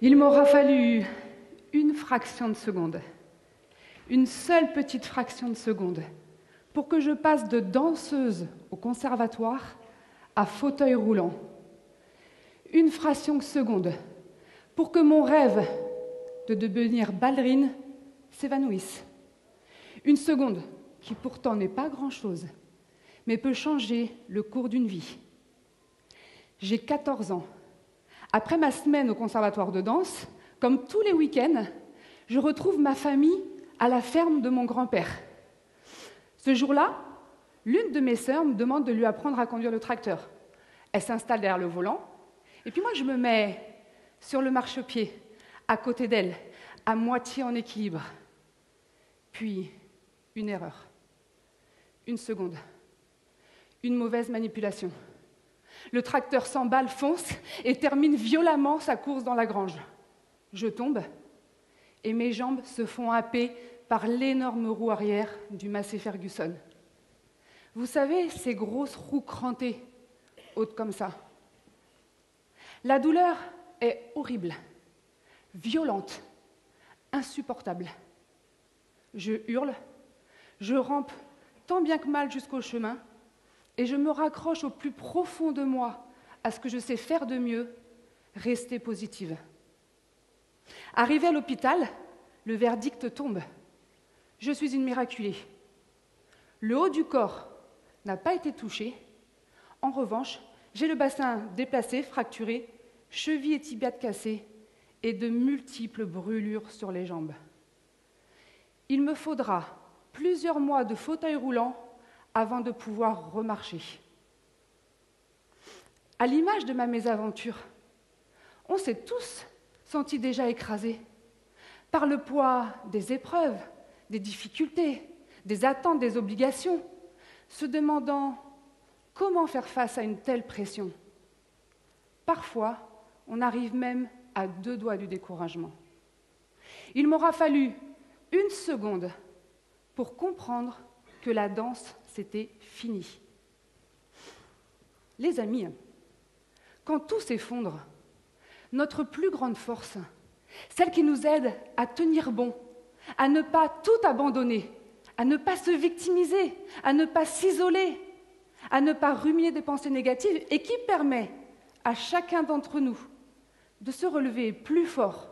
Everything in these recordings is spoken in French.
Il m'aura fallu une fraction de seconde, une seule petite fraction de seconde, pour que je passe de danseuse au conservatoire à fauteuil roulant. Une fraction de seconde pour que mon rêve de devenir ballerine s'évanouisse. Une seconde qui pourtant n'est pas grand-chose, mais peut changer le cours d'une vie. J'ai 14 ans. Après ma semaine au conservatoire de danse, comme tous les week-ends, je retrouve ma famille à la ferme de mon grand-père. Ce jour-là, l'une de mes sœurs me demande de lui apprendre à conduire le tracteur. Elle s'installe derrière le volant, et puis moi je me mets sur le marchepied, à côté d'elle, à moitié en équilibre. Puis, une erreur. Une seconde. Une mauvaise manipulation. Le tracteur s'emballe, fonce et termine violemment sa course dans la grange. Je tombe et mes jambes se font happer par l'énorme roue arrière du Massey Ferguson. Vous savez, ces grosses roues crantées, hautes comme ça. La douleur est horrible, violente, insupportable. Je hurle, je rampe tant bien que mal jusqu'au chemin, et je me raccroche au plus profond de moi à ce que je sais faire de mieux, rester positive. Arrivée à l'hôpital, le verdict tombe. Je suis une miraculée. Le haut du corps n'a pas été touché. En revanche, j'ai le bassin déplacé, fracturé, chevilles et tibias cassés et de multiples brûlures sur les jambes. Il me faudra plusieurs mois de fauteuil roulant avant de pouvoir remarcher. À l'image de ma mésaventure, on s'est tous sentis déjà écrasés par le poids des épreuves, des difficultés, des attentes, des obligations, se demandant comment faire face à une telle pression. Parfois, on arrive même à 2 doigts du découragement. Il m'aura fallu une seconde pour comprendre que la danse, c'était fini. Les amis, quand tout s'effondre, notre plus grande force, celle qui nous aide à tenir bon, à ne pas tout abandonner, à ne pas se victimiser, à ne pas s'isoler, à ne pas ruminer des pensées négatives et qui permet à chacun d'entre nous de se relever plus fort,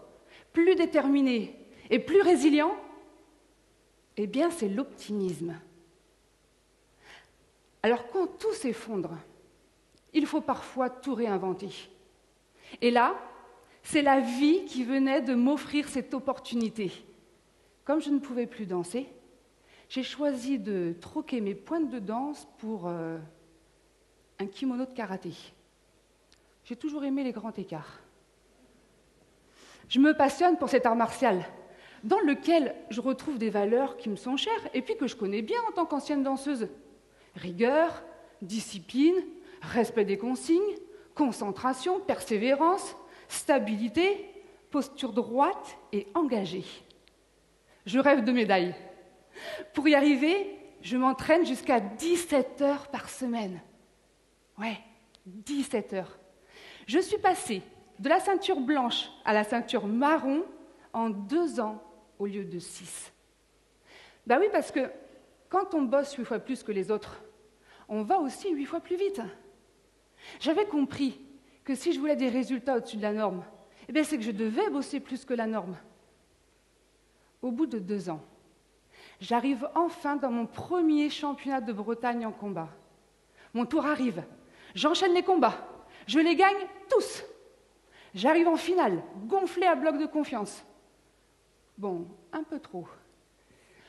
plus déterminé et plus résilient, eh bien c'est l'optimisme. Alors quand tout s'effondre, il faut parfois tout réinventer. Et là, c'est la vie qui venait de m'offrir cette opportunité. Comme je ne pouvais plus danser, j'ai choisi de troquer mes pointes de danse pour un kimono de karaté. J'ai toujours aimé les grands écarts. Je me passionne pour cet art martial, dans lequel je retrouve des valeurs qui me sont chères et puis que je connais bien en tant qu'ancienne danseuse. Rigueur, discipline, respect des consignes, concentration, persévérance, stabilité, posture droite et engagée. Je rêve de médailles. Pour y arriver, je m'entraîne jusqu'à 17 heures par semaine. Ouais, 17 heures. Je suis passée de la ceinture blanche à la ceinture marron en 2 ans au lieu de 6. Ben oui, parce que quand on bosse 8 fois plus que les autres, on va aussi 8 fois plus vite. J'avais compris que si je voulais des résultats au-dessus de la norme, eh bien c'est que je devais bosser plus que la norme. Au bout de 2 ans, j'arrive enfin dans mon premier championnat de Bretagne en combat. Mon tour arrive, j'enchaîne les combats, je les gagne tous. J'arrive en finale, gonflée à bloc de confiance. Bon, un peu trop.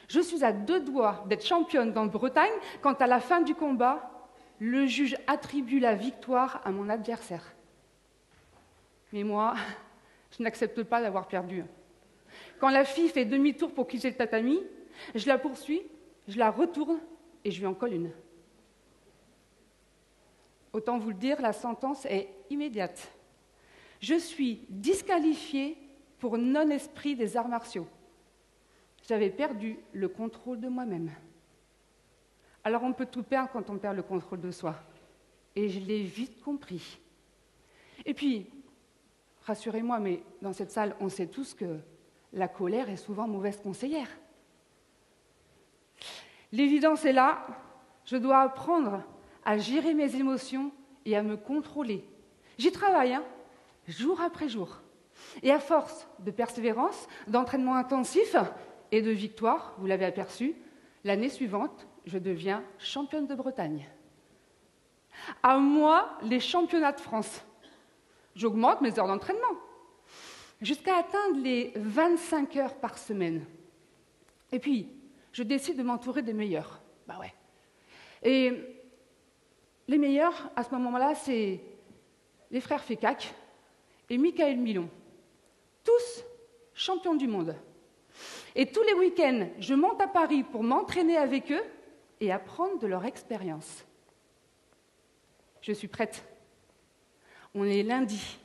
Je suis à 2 doigts d'être championne dans Bretagne quand à la fin du combat, le juge attribue la victoire à mon adversaire. Mais moi, je n'accepte pas d'avoir perdu. Quand la fille fait demi-tour pour quitter le tatami, je la poursuis, je la retourne et je lui en colle une. Autant vous le dire, la sentence est immédiate. Je suis disqualifiée pour non-esprit des arts martiaux. J'avais perdu le contrôle de moi-même. Alors on peut tout perdre quand on perd le contrôle de soi. Et je l'ai vite compris. Et puis, rassurez-moi, mais dans cette salle, on sait tous que la colère est souvent mauvaise conseillère. L'évidence est là, je dois apprendre à gérer mes émotions et à me contrôler. J'y travaille, jour après jour. Et à force de persévérance, d'entraînement intensif et de victoire, vous l'avez aperçu, l'année suivante, je deviens championne de Bretagne. À moi, les championnats de France. J'augmente mes heures d'entraînement, jusqu'à atteindre les 25 heures par semaine. Et puis, je décide de m'entourer des meilleurs. Bah ouais. Et les meilleurs, à ce moment-là, c'est les frères Fécac et Michael Milon. Tous champions du monde. Et tous les week-ends, je monte à Paris pour m'entraîner avec eux et apprendre de leur expérience. Je suis prête. On est lundi.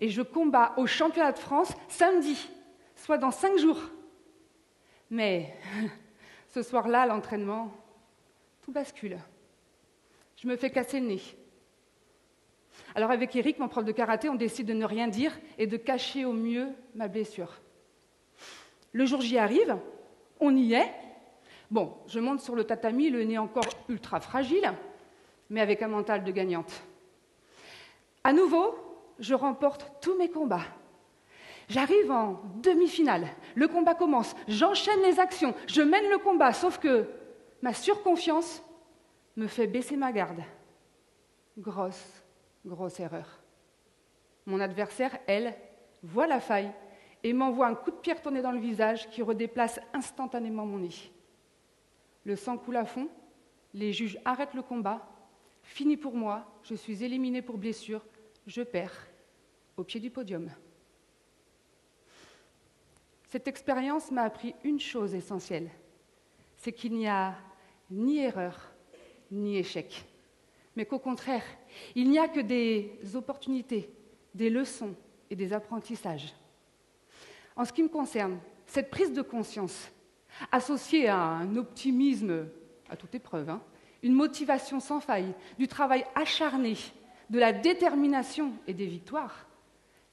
Et je combats au championnat de France samedi, soit dans 5 jours. Mais ce soir-là, à l'entraînement, tout bascule. Je me fais casser le nez. Alors avec Eric, mon prof de karaté, on décide de ne rien dire et de cacher au mieux ma blessure. Le jour J arrive, on y est. Bon, je monte sur le tatami, le nez encore ultra fragile, mais avec un mental de gagnante. À nouveau, je remporte tous mes combats. J'arrive en demi-finale, le combat commence, j'enchaîne les actions, je mène le combat, sauf que ma surconfiance me fait baisser ma garde. Grosse erreur. Mon adversaire, elle, voit la faille et m'envoie un coup de pied retourné dans le visage qui redéplace instantanément mon nez. Le sang coule à fond, les juges arrêtent le combat, fini pour moi, je suis éliminée pour blessure, je perds au pied du podium. Cette expérience m'a appris une chose essentielle, c'est qu'il n'y a ni erreur, ni échec, mais qu'au contraire, il n'y a que des opportunités, des leçons et des apprentissages. En ce qui me concerne, cette prise de conscience, associée à un optimisme à toute épreuve, une motivation sans faille, du travail acharné, de la détermination et des victoires,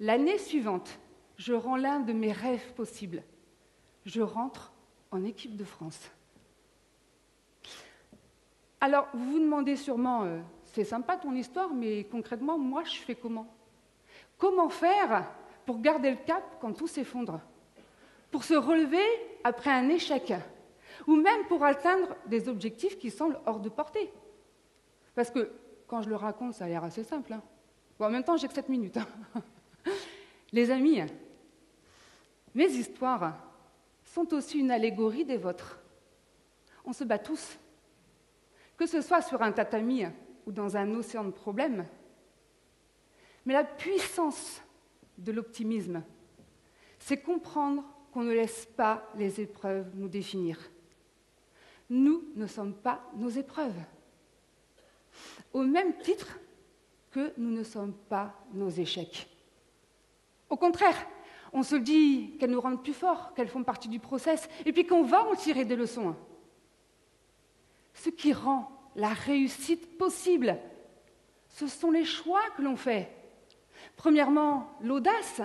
l'année suivante, je rends l'un de mes rêves possibles. Je rentre en équipe de France. Alors, vous vous demandez sûrement, c'est sympa ton histoire, mais concrètement, moi, je fais comment? Comment faire pour garder le cap quand tout s'effondre? Pour se relever après un échec? Ou même pour atteindre des objectifs qui semblent hors de portée? Parce que, quand je le raconte, ça a l'air assez simple. Bon, en même temps, j'ai que 7 minutes. Les amis, mes histoires sont aussi une allégorie des vôtres. On se bat tous, que ce soit sur un tatami ou dans un océan de problèmes. Mais la puissance de l'optimisme, c'est comprendre qu'on ne laisse pas les épreuves nous définir. Nous ne sommes pas nos épreuves. Au même titre que nous ne sommes pas nos échecs. Au contraire, on se dit qu'elles nous rendent plus forts, qu'elles font partie du process, et puis qu'on va en tirer des leçons. Ce qui rend la réussite possible, ce sont les choix que l'on fait. Premièrement, l'audace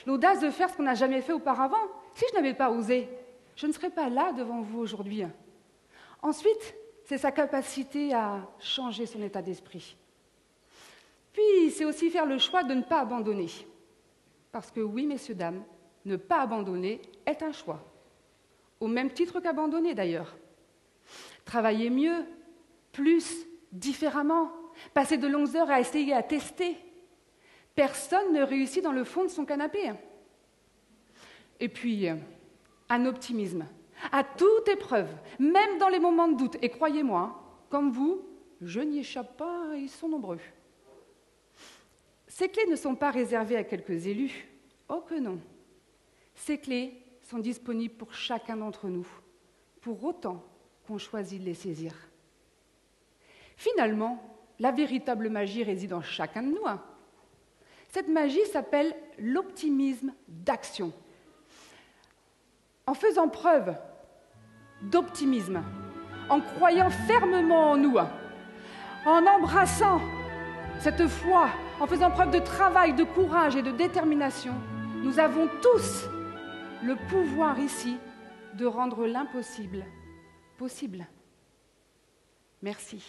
de faire ce qu'on n'a jamais fait auparavant. Si je n'avais pas osé, je ne serais pas là devant vous aujourd'hui. Ensuite, c'est sa capacité à changer son état d'esprit. Puis, c'est aussi faire le choix de ne pas abandonner. Parce que oui, messieurs, dames, ne pas abandonner est un choix. Au même titre qu'abandonner, d'ailleurs. Travailler mieux, plus, différemment, passer de longues heures à essayer, à tester. Personne ne réussit dans le fond de son canapé. Et puis, un optimisme. À toute épreuve, même dans les moments de doute. Et croyez-moi, comme vous, je n'y échappe pas, ils sont nombreux. Ces clés ne sont pas réservées à quelques élus. Oh que non. Ces clés sont disponibles pour chacun d'entre nous, pour autant qu'on choisit de les saisir. Finalement, la véritable magie réside en chacun de nous. Cette magie s'appelle l'optimisme d'action. En faisant preuve d'optimisme, en croyant fermement en nous, en embrassant cette foi, en faisant preuve de travail, de courage et de détermination, nous avons tous le pouvoir ici de rendre l'impossible possible. Merci.